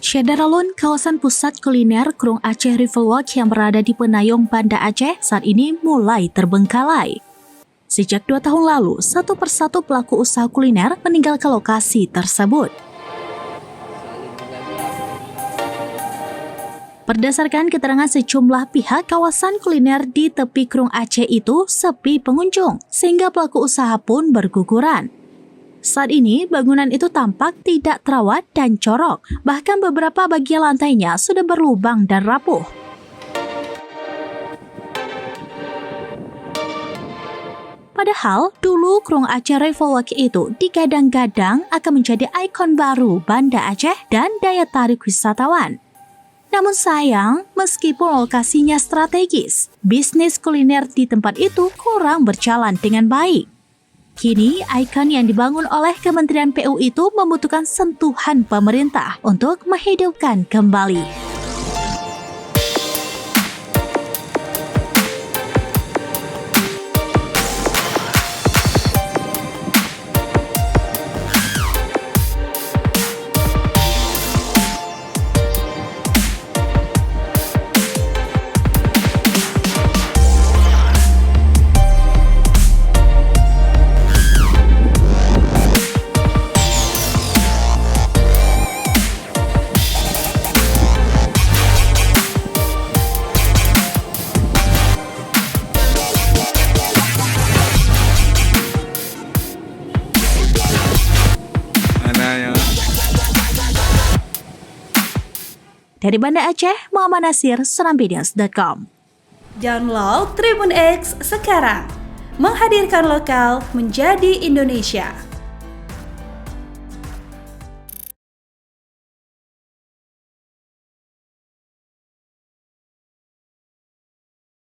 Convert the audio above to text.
Syedaralun, kawasan pusat kuliner Krung Aceh Riverwalk yang berada di Penayung, Banda Aceh saat ini mulai terbengkalai. Sejak 2 tahun lalu, satu persatu pelaku usaha kuliner meninggalkan lokasi tersebut. Berdasarkan keterangan sejumlah pihak, kawasan kuliner di tepi Krung Aceh itu sepi pengunjung, sehingga pelaku usaha pun berguguran. Saat ini, bangunan itu tampak tidak terawat dan corok, bahkan beberapa bagian lantainya sudah berlubang dan rapuh. Padahal, dulu Krung Aceh Riverwalk itu digadang-gadang akan menjadi ikon baru Banda Aceh dan daya tarik wisatawan. Namun sayang, meskipun lokasinya strategis, bisnis kuliner di tempat itu kurang berjalan dengan baik. Kini, ikon yang dibangun oleh Kementerian PU itu membutuhkan sentuhan pemerintah untuk menghidupkan kembali. Dari Banda Aceh, Muhammad Nasir, seramvideos.com. Download Tribun X sekarang, menghadirkan lokal menjadi Indonesia.